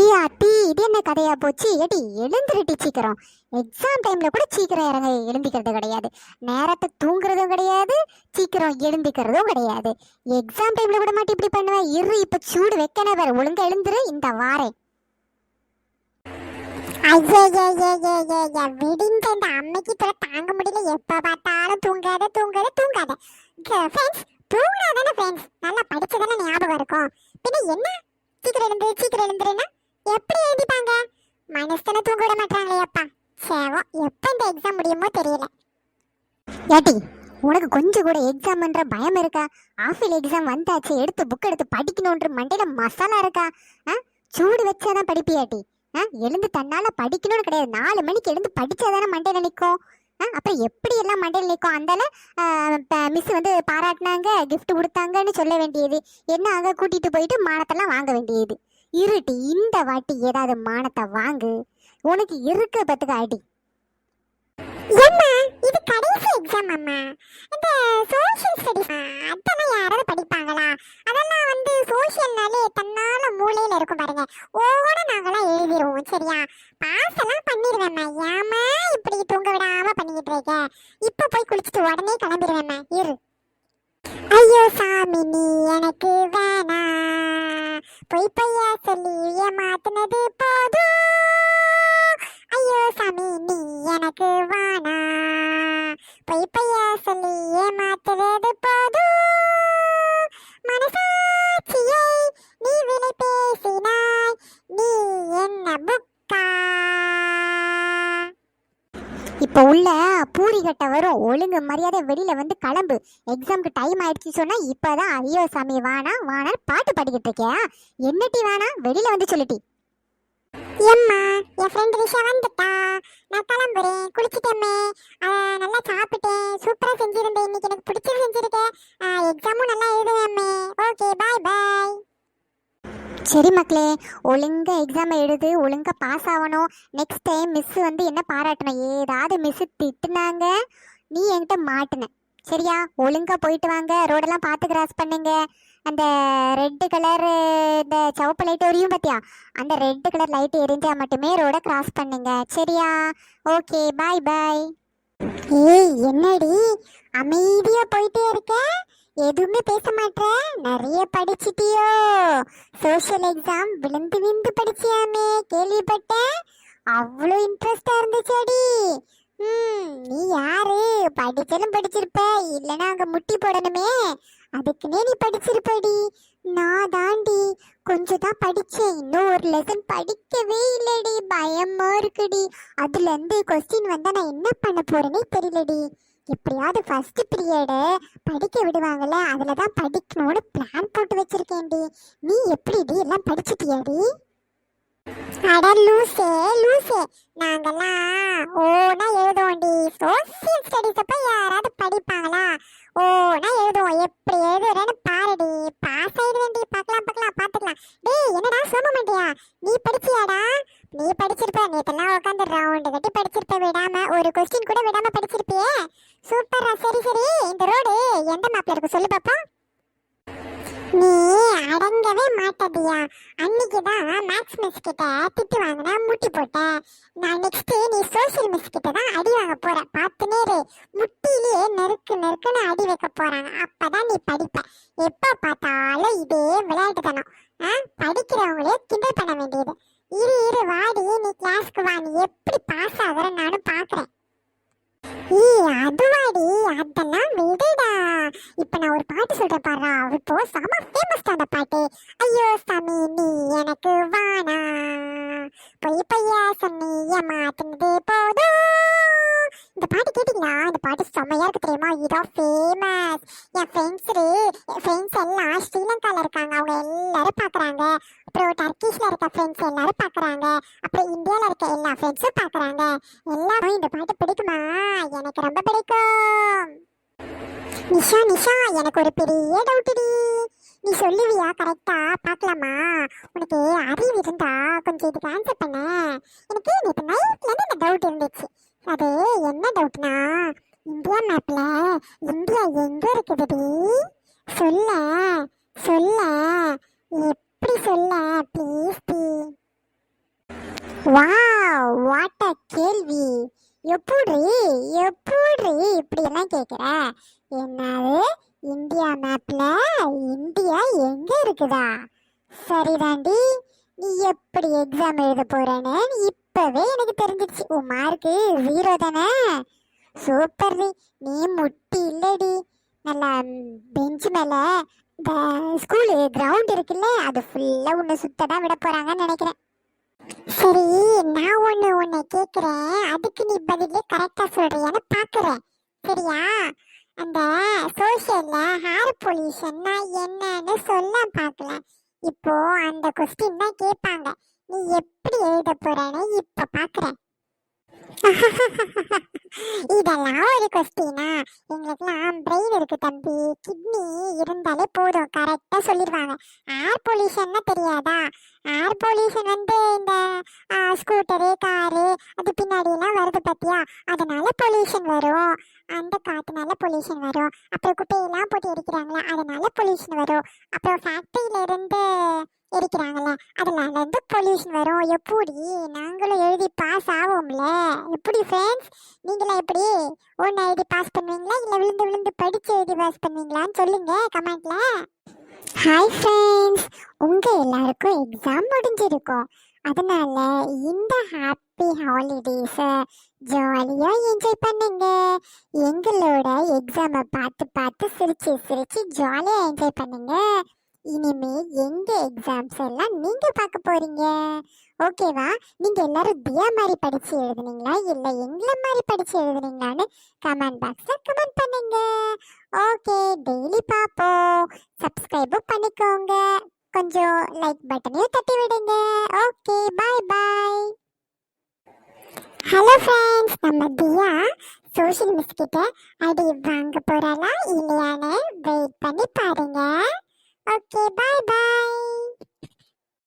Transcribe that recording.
அடி இது என்ன கதையா போச்சு? எடி எழுந்துருட்டி சீக்கிரம். எக்ஸாம் டைம்ல கூட சீக்கிரம் இறங்க எழுந்திக்கிறது கிடையாது, நேரத்தை தூங்குறதும் கிடையாது, சீக்கிரம் எழுந்திக்கிறதும் கிடையாது. எக்ஸாம் டைம்ல கூட மாட்டி இப்படி பண்ணுவேன். இரு இப்ப சூடு வைக்கணும் வேற. ஒழுங்கா எழுந்துரு, இந்த வாரேன். விடிந்த இந்த அம்மைக்கு இப்ப தாங்க முடியல. எப்ப பார்த்தாலும் தூங்காத தூங்காத தூங்காத. தூங்காதானே ஃப்ரெண்ட்ஸ் நல்லா படிச்சதானே ஞாபகம் இருக்கும். பின்ன என்ன சீக்கிரம் எழுந்துருன்னா எப்படி எழுதிப்பாங்க? மனசனை தூங்க விட மாட்டாங்களே அப்பா. சேவம் எப்ப இந்த எக்ஸாம் முடியுமோ தெரியல. ஏட்டி உனக்கு கொஞ்சம் கூட எக்ஸாம்ன்ற பயம் இருக்கா? ஆஃபில் எக்ஸாம் வந்தாச்சு, எடுத்து புக் எடுத்து படிக்கணுன்ற மண்டையில மசாலா இருக்கா? சூடு வச்சாதான் படிப்பியாட்டி? எழுந்து தன்னால படிக்கணும்னு கிடையாது, 4 மணிக்கு எழுந்து படிச்சாதானே மண்டையில நிற்கும். அப்புறம் எப்படி எல்லாம் மண்டையில் நிற்கும்? அந்தால மிஸ் வந்து பாராட்டினாங்க, கிஃப்ட் கொடுத்தாங்கன்னு சொல்ல வேண்டியது என்ன? அங்கே கூட்டிட்டு போயிட்டு மானத்தெல்லாம் வாங்க வேண்டியது. இருட்டி இந்த வாட்டி ஏதாவது மானத்தை வாங்கு, உனக்கு இருக்க பத்துக்க அடி. ஏம்மா இது கடைசி எக்ஸாம் அம்மா. இந்த சோஷியல் ஸ்டடிஸ் அதெல்லாம் யாராவது படிப்பாங்களா? அதெல்லாம் வந்து சோஷியல்னாலே தன்னால மூளையில இருக்கும் பாருங்க. ஓட நாங்களாம் எழுதிடுவோம் சரியா? பாஸ் எல்லாம் பண்ணிடுவேம்மா. ஏமா இப்படி தூங்க விடாம பண்ணிக்கிட்டு இருக்க? இப்ப போய் குளிச்சுட்டு உடனே கிளம்பிடுவேம்மா. இரு. ஐயோ சாமி நீ எனக்கு வேணா, பொய் பொய்யா சொல்லி ஏமாத்துனது போதும். ஐயோ சாமி நீ எனக்கு வேணா, பொய் பொய்யா சொல்லி ஏமாத்துறது போதும். மனசாட்சியை நீ விலை பேசினாய், நீ என்ன புக்கா? இப்போ உள்ள பூரி கட்ட வரும். ஒழுங்கு மரியாதை வெளியில வந்து கிளம்பு. எக்ஸாம்க்கு டைம் ஆயிடுச்சு சொன்னா இப்பதான் ஐயோ சாமி வானா வானா பாட்டு பாடிக்கிட்டு இருக்கியா? என்னட்டி வேணா வெளியில வந்து சொல்லிட்டி. ஏம்மா என் ஃப்ரெண்ட் ரிஷா வந்துட்டா, நான் கிளம்புறேன். குளிச்சிட்டேமே, நல்லா சாப்பிட்டேன், சூப்பரா செஞ்சிருந்தேன். இன்னைக்கு எனக்கு பிடிச்சது செஞ்சிருக்கேன். எக்ஸாமும் நல்லா எழுதுவேம்மே. ஓகே பாய் பாய். சரி மக்களே, ஒழுங்கா எக்ஸாம் எழுது, ஒழுங்கா பாஸ் ஆகணும். நெக்ஸ்ட் டைம் மிஸ் வந்து என்ன பாராட்டணும். ஏதாவது மிஸ் திட்டுனாங்க நீ என்கிட்ட மாட்டின சரியா? ஒழுங்கா போயிட்டு வாங்க. ரோடெல்லாம் பார்த்து கிராஸ் பண்ணுங்க. அந்த ரெட்டு கலர் இந்த சிவப்பு லைட் எரியும் பார்த்தியா? அந்த ரெட்டு கலர் லைட் எரிஞ்சா மட்டுமே ரோட கிராஸ் பண்ணுங்க சரியா? ஓகே பாய் பாய். ஏய் என்னடி அமைதியா போயிட்டே இருக்க, எதுவுமே பேச மாட்டே? நிறைய படிச்சிட்டியோ? சோஷியல் எக்ஸாம் விழுந்து விழுந்து படிச்சியாமே கேள்விப்பட்டேன். அவ்வளோ இன்ட்ரெஸ்டா இருந்துச்சடி. நீ யாரு? படிச்சாலும் படிச்சிருப்ப, இல்லைன்னா அங்க முட்டி போடணுமே, அதுக்குன்னே நீ படிச்சிருப்படி. நான் தாண்டி கொஞ்சம் தான் படிச்சேன், இன்னும் ஒரு லெசன் படிக்கவே இல்லடி. பயமா இருக்குடி. அதுல இருந்து கொஸ்டின் வந்தா நான் என்ன பண்ண போறேனே தெரியலடி. எப்படியாவது ஃபர்ஸ்ட் பீரியடு படிக்க விடுவாங்கல்ல, அதுல தான் படிக்கணும்னு பிளான் போட்டு வச்சிருக்கேன்டி. நீ எப்படிடி எல்லாம் படிச்சிட்டியாடி? அட லூசே லூசே, நாங்கெல்லாம் ஓனா எழுதுவோண்டி. சோசியல் ஸ்டடிஸ் அப்ப யாராவது படிப்பாங்களா? ஓனா எழுதுவோம். எப்படி எழுதுறேன்னு பாருடி. பாஸ் ஆயிடுவேண்டி. பாத்துக்கலாம். டேய் என்னடா சொல்ல மாட்டியா? நீ படிச்சியாடா? நீ படிச்சிருப்ப. நேத்தெல்லாம் உட்காந்து ரவுண்டு கட்டி படிச்சிருப்ப, விடாம ஒரு கொஸ்டின் கூட விடாம படிச்சிருப்பியே. சூப்பரா. சரி இந்த ரோடு எந்த மேப்ல இருக்கு சொல்லு பாப்பா. நீ அடங்கவே மாட்டதியா. அன்னைக்குதான் மேக்ஸ் மிஸ் கிட்ட திட்டு வாங்கினா முட்டி போட்ட. நான் நெக்ஸ்ட் நீ சோசியல் மிஸ் கிட்ட தான் அடி வாங்க போற. பார்த்து நேரு, முட்டிலேயே நெருக்குன்னு அடி வைக்க போறாங்க. அப்பதான் நீ படிப்ப. எப்ப பார்த்தாலும் இதே விளையாட்டுத்தனம். படிக்கிறவங்களே கிண்டல் பண்ண வேண்டியது. இரு வாடி, நீ கிளாஸ்க்கு வா. நீ எப்படி பாஸ் ஆகுற நானும் பாக்குறேன். அதுவாடி, அதெல்லாம் விடுடா. இப்ப நான் ஒரு பாட்டு சொல்றேன் பாரு. இப்போ செம ஃபேமஸ் அந்த பாட்டு. ஐயோ சாமி நீ எனக்கு வானா, பொய் பொய்யா சொன்னி ஏமாத்துனது போதும். இந்த பாட்டு கேட்டீங்களா? இந்த பாட்டு செம்மையா இருக்கு தெரியுமா? இதான் ஃபேமஸ். என் ஃப்ரெண்ட்ஸ் எல்லாம் ஸ்ரீலங்கால இருக்காங்க, அவங்க எல்லாரும் பாக்குறாங்க. அப்புறம் டர்க்கிஷ்ல இருக்க ஃப்ரெண்ட்ஸ் எல்லாரும் பாக்குறாங்க. அப்புறம் இந்தியால இருக்க எல்லா ஃப்ரெண்ட்ஸும் பாக்குறாங்க. எல்லாரும் இந்த பாட்டு பிடிக்குமா? எனக்கு ரொம்ப பிடிக்கும். நிஷா எனக்கு ஒரு பெரிய டவுட்டுடி. நீ சொல்லுவியா கரெக்டா? பார்க்கலாமா? உனக்கு அறிவு இருந்தா கொஞ்சம் இதுக்கு ஆன்சர் பண்ண. எனக்கு நேற்று நைட்ல இருந்து இந்த டவுட் இருந்துச்சு. அது என்ன டவுட்னா, இந்தியா மேப்ல இந்தியா எங்க இருக்குதுடி? சொல்ல எப்படி சொல்ல ப்ளீஸ் டி. வாவ் வாட் அ கேள்வி. எப்படி எப்படி இப்படி எல்லாம் கேக்குற? என்னது, இந்தியா மேப்ல இந்தியா எங்க இருக்குதா? சரிதாண்டி, நீ எப்படி எக்ஸாம் எழுத போறேன்னு இப்பவே எனக்கு தெரிஞ்சிடுச்சு. உன் மார்க்கு 0 தானே? சூப்பர் டி, நீ முட்டி இல்லடி. நல்லா பெஞ்ச் மேல இந்த ஸ்கூல் கிரவுண்ட் இருக்குல்ல, அது ஃபுல்லா உன்னை சுத்ததான் விட போறாங்கன்னு நினைக்கிறேன். சரி, நான் உன்னை கேக்குறேன், அதுக்கு நீ பதிலே கரெக்டா சொல்றியான்னு பாக்குறேன். சரியா? அந்த சோஷியல்ல ஹேர் பொல்யூஷன்னா என்னன்னு சொல்ல பார்க்கல. இப்போ அந்த கொஸ்டின் தான் கேட்பாங்க. நீ எப்படி எழுத போறேன்னு இப்ப பாக்குறேன். இதெல்லாம் ஒரு கொஸ்டினா? எங்களுக்குலாம் பிரெயின் இருக்கு தம்பி, கிட்னி இருந்தாலே போதும், கரெக்டா சொல்லிடுவாங்க. ஏர் பொல்யூஷன்னா தெரியாதா? ஏர் பொல்யூஷன் வந்து இந்த ஸ்கூட்டரு, காரு அது பின்னாடி எல்லாம் வருது பத்தியா, அதனால பொல்யூஷன் வரும். அந்த காத்துனால பொல்யூஷன் வரும். அப்புறம் குட்டையெல்லாம் போட்டு எரிக்கிறாங்களா, அதனால பொல்யூஷன் வரும். அப்புறம் ஃபேக்டரியில இருந்து எரிக்கிறாங்கல்ல, அதனால இருந்து பொல்யூஷன் வரும். எப்படி நாங்களும் எழுதி பாஸ் ஆவோம்ல? எப்படி ஃப்ரெண்ட்ஸ், நீங்களா எப்படி ஒன்று எழுதி பாஸ் பண்ணுவீங்களா, இல்லை விழுந்து விழுந்து படிச்சு எழுதி பாஸ் பண்ணுவீங்களான்னு சொல்லுங்க கமெண்ட்ல. ஹாய் ஃப்ரெண்ட்ஸ், உங்க எல்லாருக்கும் எக்ஸாம் முடிஞ்சிருக்கும். அதனால இந்த ஹாப்பி ஹாலிடேஸை ஜாலியாக என்ஜாய் பண்ணுங்க. எங்களோட எக்ஸாமை பார்த்து பார்த்து சிரிச்சு சிரிச்சு ஜாலியாக என்ஜாய் பண்ணுங்க. இனிமே எங்க எக்ஸாம்ஸ் எல்லாம் நீங்க பார்க்க போறீங்க. ஓகேவா? நீங்க எல்லாரும் தியா மாதிரி படிச்சு எழுதுனீங்களா, இல்ல எங்களை மாதிரி படிச்சு எழுதுனீங்களான்னு கமெண்ட் பாக்ஸ்ல கமெண்ட் பண்ணுங்க. ஓகே, டெய்லி பார்ப்போம். சப்ஸ்கிரைபும் பண்ணிக்கோங்க. கொஞ்சம் லைக் பட்டனையும் தட்டி விடுங்க. ஓகே, பாய் பாய். ஹலோ ஃப்ரெண்ட்ஸ், நம்ம தியா சோஷியல் மிஸ் கிட்ட அடி வாங்க போறாளா இல்லையான்னு வெயிட் பண்ணி பாருங்க. ஓகே, பாய் பாய்.